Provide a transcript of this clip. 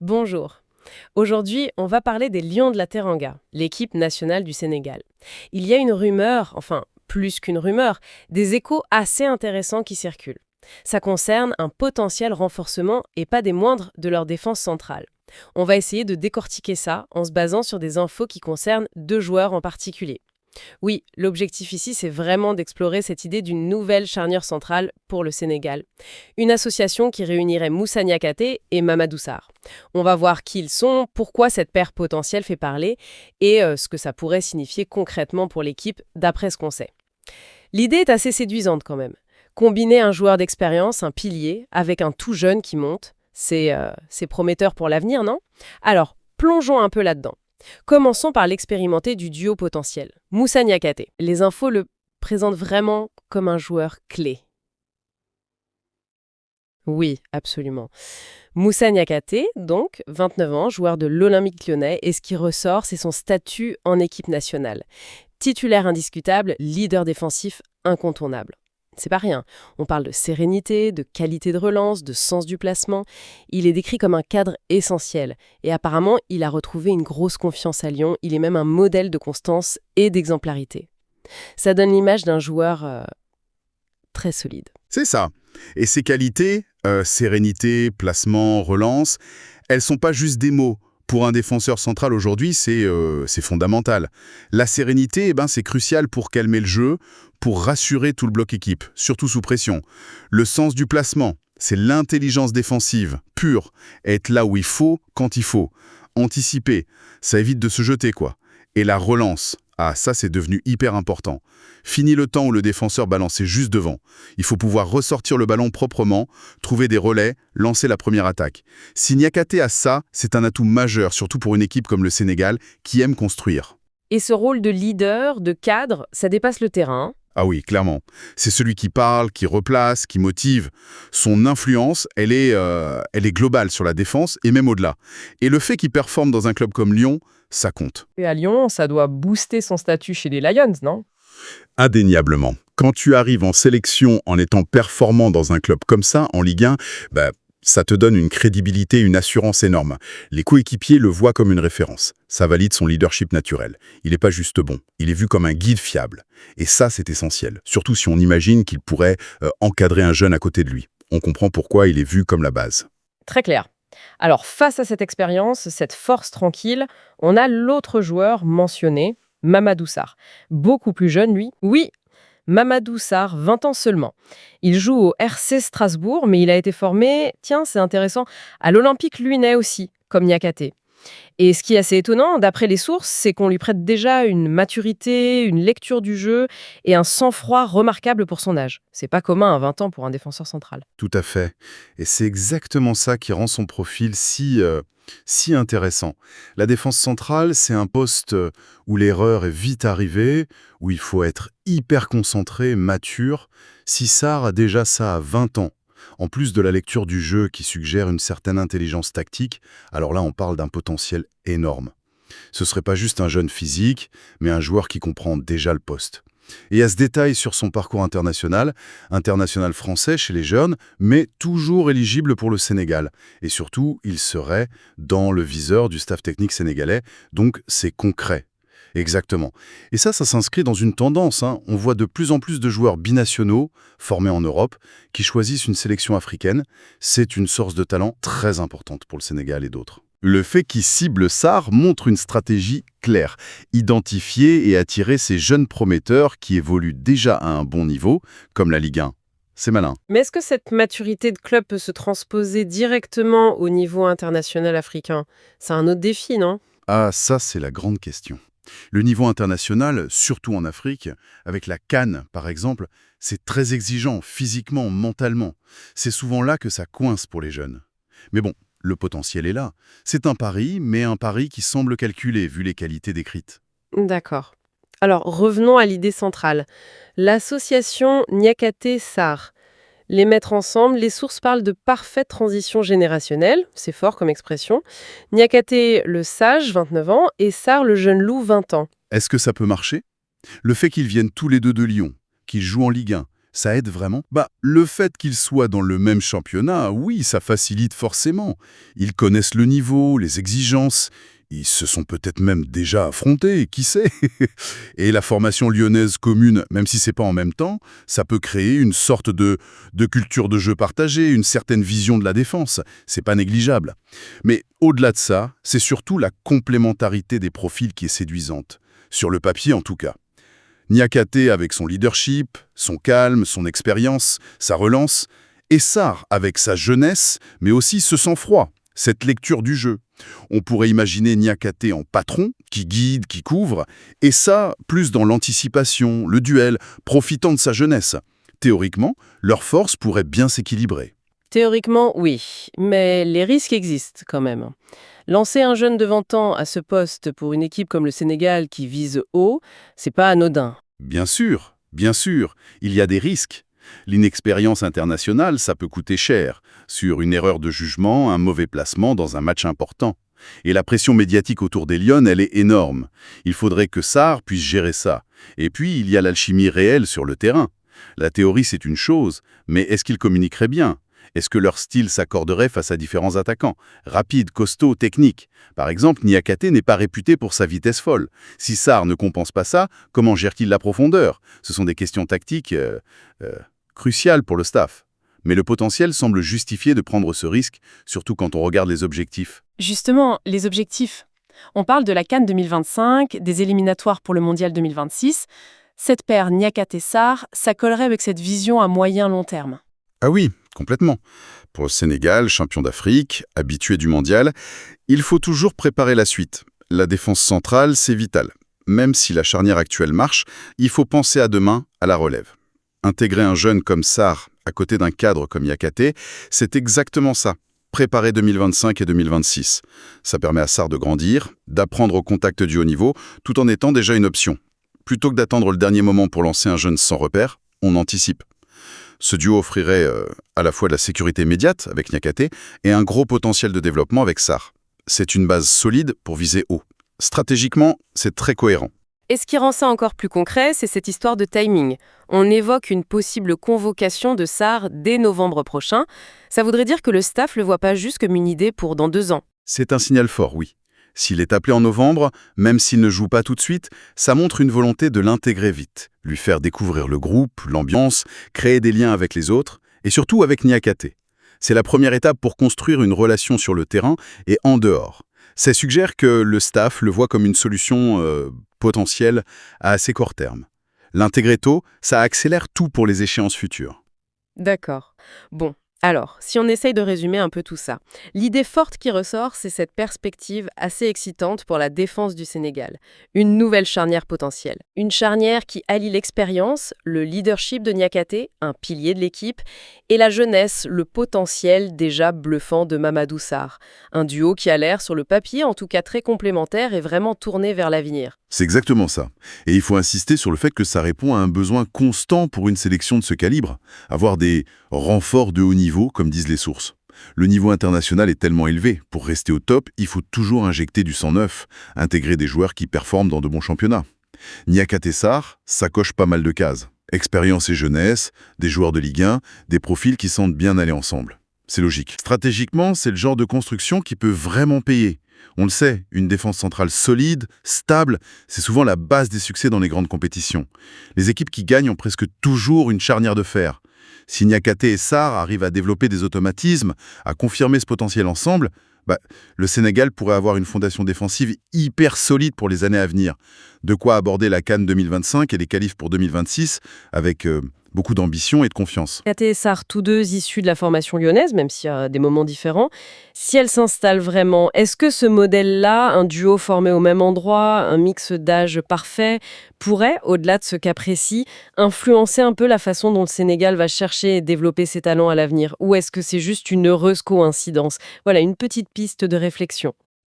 Bonjour. Aujourd'hui, on va parler des Lions de la Teranga, l'équipe nationale du Sénégal. Il y a une rumeur, enfin plus qu'une rumeur, des échos assez intéressants qui circulent. Ça concerne un potentiel renforcement et pas des moindres de leur défense centrale. On va essayer de décortiquer ça en se basant sur des infos qui concernent deux joueurs en particulier. Oui, l'objectif ici, c'est vraiment d'explorer cette idée d'une nouvelle charnière centrale pour le Sénégal. Une association qui réunirait Moussa Niakhaté et Mamadou Sarr. On va voir qui ils sont, pourquoi cette paire potentielle fait parler et ce que ça pourrait signifier concrètement pour l'équipe d'après ce qu'on sait. L'idée est assez séduisante quand même. Combiner un joueur d'expérience, un pilier, avec un tout jeune qui monte, c'est prometteur pour l'avenir, non? Alors, plongeons un peu là-dedans. Commençons par l'expérimenté du duo potentiel, Moussa Niakhaté. Les infos le présentent vraiment comme un joueur clé. Oui, absolument. Moussa Niakhaté, donc, 29 ans, joueur de l'Olympique lyonnais, et ce qui ressort, c'est son statut en équipe nationale. Titulaire indiscutable, leader défensif incontournable. C'est pas rien. On parle de sérénité, de qualité de relance, de sens du placement. Il est décrit comme un cadre essentiel. Et apparemment, il a retrouvé une grosse confiance à Lyon. Il est même un modèle de constance et d'exemplarité. Ça donne l'image d'un joueur très solide. C'est ça. Et ces qualités, sérénité, placement, relance, elles sont pas juste des mots. Pour un défenseur central aujourd'hui, c'est fondamental. La sérénité, c'est crucial pour calmer le jeu, pour rassurer tout le bloc équipe, surtout sous pression. Le sens du placement, c'est l'intelligence défensive, pure. Être là où il faut, quand il faut. Anticiper, ça évite de se jeter, quoi. Et la relance, ça c'est devenu hyper important. Fini le temps où le défenseur balançait juste devant. Il faut pouvoir ressortir le ballon proprement, trouver des relais, lancer la première attaque. Si Niakhaté a ça, c'est un atout majeur, surtout pour une équipe comme le Sénégal, qui aime construire. Et ce rôle de leader, de cadre, ça dépasse le terrain. Ah oui, clairement. C'est celui qui parle, qui replace, qui motive. Son influence, elle est globale sur la défense et même au-delà. Et le fait qu'il performe dans un club comme Lyon, ça compte. Et à Lyon, ça doit booster son statut chez les Lions, non? Indéniablement. Quand tu arrives en sélection en étant performant dans un club comme ça, en Ligue 1, ça te donne une crédibilité, une assurance énorme. Les coéquipiers le voient comme une référence. Ça valide son leadership naturel. Il n'est pas juste bon, il est vu comme un guide fiable. Et ça, c'est essentiel. Surtout si on imagine qu'il pourrait encadrer un jeune à côté de lui. On comprend pourquoi il est vu comme la base. Très clair. Alors, face à cette expérience, cette force tranquille, on a l'autre joueur mentionné, Mamadou Sarr. Beaucoup plus jeune, lui. Oui, Mamadou Sarr, 20 ans seulement. Il joue au RC Strasbourg, mais il a été formé, tiens, c'est intéressant, à l'Olympique lyonnais aussi, comme Niakhaté. Et ce qui est assez étonnant, d'après les sources, c'est qu'on lui prête déjà une maturité, une lecture du jeu et un sang-froid remarquable pour son âge. C'est pas commun à 20 ans pour un défenseur central. Tout à fait. Et c'est exactement ça qui rend son profil si intéressant. La défense centrale, c'est un poste où l'erreur est vite arrivée, où il faut être hyper concentré, mature. Si Sarr a déjà ça à 20 ans, en plus de la lecture du jeu qui suggère une certaine intelligence tactique, alors là on parle d'un potentiel énorme. Ce serait pas juste un jeune physique, mais un joueur qui comprend déjà le poste. Et il y a ce détail sur son parcours international français chez les jeunes, mais toujours éligible pour le Sénégal. Et surtout, il serait dans le viseur du staff technique sénégalais, donc c'est concret. Exactement. Et ça s'inscrit dans une tendance. On voit de plus en plus de joueurs binationaux, formés en Europe, qui choisissent une sélection africaine. C'est une source de talent très importante pour le Sénégal et d'autres. Le fait qu'il cible Sarr montre une stratégie claire. Identifier et attirer ces jeunes prometteurs qui évoluent déjà à un bon niveau, comme la Ligue 1. C'est malin. Mais est-ce que cette maturité de club peut se transposer directement au niveau international africain? C'est un autre défi, non? Ah, ça c'est la grande question. Le niveau international, surtout en Afrique, avec la CAN par exemple, c'est très exigeant physiquement, mentalement. C'est souvent là que ça coince pour les jeunes. Mais bon, le potentiel est là. C'est un pari, mais un pari qui semble calculé vu les qualités décrites. D'accord. Alors, revenons à l'idée centrale. L'association Niakhaté-Sarr. Les mettre ensemble, les sources parlent de parfaite transition générationnelle, c'est fort comme expression. Niakhaté, le sage, 29 ans, et Sarr, le jeune loup, 20 ans. Est-ce que ça peut marcher? Le fait qu'ils viennent tous les deux de Lyon, qu'ils jouent en Ligue 1, Ça aide vraiment? Le fait qu'ils soient dans le même championnat, oui, ça facilite forcément. Ils connaissent le niveau, les exigences. Ils se sont peut-être même déjà affrontés, qui sait? Et la formation lyonnaise commune, même si c'est pas en même temps, ça peut créer une sorte de culture de jeu partagée, une certaine vision de la défense. C'est pas négligeable. Mais au-delà de ça, c'est surtout la complémentarité des profils qui est séduisante. Sur le papier, en tout cas. Niakate avec son leadership, son calme, son expérience, sa relance, et Sarr avec sa jeunesse, mais aussi ce sang-froid, cette lecture du jeu. On pourrait imaginer Niakate en patron, qui guide, qui couvre, et ça, plus dans l'anticipation, le duel, profitant de sa jeunesse. Théoriquement, leurs forces pourraient bien s'équilibrer. Théoriquement, oui, mais les risques existent quand même. Lancer un jeune de 20 ans à ce poste pour une équipe comme le Sénégal qui vise haut, c'est pas anodin. Bien sûr, il y a des risques. L'inexpérience internationale, ça peut coûter cher, sur une erreur de jugement, un mauvais placement dans un match important. Et la pression médiatique autour des Lions, elle est énorme. Il faudrait que Sarr puisse gérer ça. Et puis, il y a l'alchimie réelle sur le terrain. La théorie, c'est une chose, mais est-ce qu'ils communiqueraient bien? Est-ce que leur style s'accorderait face à différents attaquants? Rapide, costaud, technique. Par exemple, Niakate n'est pas réputé pour sa vitesse folle. Si Sarr ne compense pas ça, comment gère-t-il la profondeur? Ce sont des questions tactiques cruciales pour le staff. Mais le potentiel semble justifier de prendre ce risque, surtout quand on regarde les objectifs. Justement, les objectifs. On parle de la CAN 2025, des éliminatoires pour le Mondial 2026. Cette paire Niakate-Sarr, ça collerait avec cette vision à moyen-long terme. Ah oui, complètement. Pour le Sénégal, champion d'Afrique, habitué du mondial, il faut toujours préparer la suite. La défense centrale, c'est vital. Même si la charnière actuelle marche, il faut penser à demain, à la relève. Intégrer un jeune comme Sarr à côté d'un cadre comme Niakate, c'est exactement ça. Préparer 2025 et 2026. Ça permet à Sarr de grandir, d'apprendre au contact du haut niveau, tout en étant déjà une option. Plutôt que d'attendre le dernier moment pour lancer un jeune sans repère, on anticipe. Ce duo offrirait à la fois de la sécurité immédiate avec Niakate et un gros potentiel de développement avec Sarr. C'est une base solide pour viser haut. Stratégiquement, c'est très cohérent. Et ce qui rend ça encore plus concret, c'est cette histoire de timing. On évoque une possible convocation de Sarr dès novembre prochain. Ça voudrait dire que le staff le voit pas juste comme une idée pour dans 2 ans. C'est un signal fort, oui. S'il est appelé en novembre, même s'il ne joue pas tout de suite, ça montre une volonté de l'intégrer vite, lui faire découvrir le groupe, l'ambiance, créer des liens avec les autres, et surtout avec Niakate. C'est la première étape pour construire une relation sur le terrain et en dehors. Ça suggère que le staff le voit comme une solution potentielle à assez court terme. L'intégrer tôt, ça accélère tout pour les échéances futures. D'accord. Bon. Alors, si on essaye de résumer un peu tout ça, l'idée forte qui ressort, c'est cette perspective assez excitante pour la défense du Sénégal. Une nouvelle charnière potentielle. Une charnière qui allie l'expérience, le leadership de Niakate, un pilier de l'équipe, et la jeunesse, le potentiel déjà bluffant de Mamadou Sarr. Un duo qui a l'air, sur le papier, en tout cas très complémentaire et vraiment tourné vers l'avenir. C'est exactement ça. Et il faut insister sur le fait que ça répond à un besoin constant pour une sélection de ce calibre. Avoir des renforts de haut niveau, comme disent les sources. Le niveau international est tellement élevé. Pour rester au top, il faut toujours injecter du sang neuf, intégrer des joueurs qui performent dans de bons championnats. Niakate Sarr, ça coche pas mal de cases. Expérience et jeunesse, des joueurs de Ligue 1, des profils qui sentent bien aller ensemble. C'est logique. Stratégiquement, c'est le genre de construction qui peut vraiment payer. On le sait, une défense centrale solide, stable, c'est souvent la base des succès dans les grandes compétitions. Les équipes qui gagnent ont presque toujours une charnière de fer. Si Niakate et Sarr arrivent à développer des automatismes, à confirmer ce potentiel ensemble, le Sénégal pourrait avoir une fondation défensive hyper solide pour les années à venir. De quoi aborder la CAN 2025 et les qualifs pour 2026 avec beaucoup d'ambition et de confiance. Niakate et Sarr, tous deux issus de la formation lyonnaise, même s'il y a des moments différents. Si elle s'installe vraiment, est-ce que ce modèle-là, un duo formé au même endroit, un mix d'âge parfait, pourrait, au-delà de ce cas précis, influencer un peu la façon dont le Sénégal va chercher et développer ses talents à l'avenir? Ou est-ce que c'est juste une heureuse coïncidence? Voilà, une petite piste de réflexion.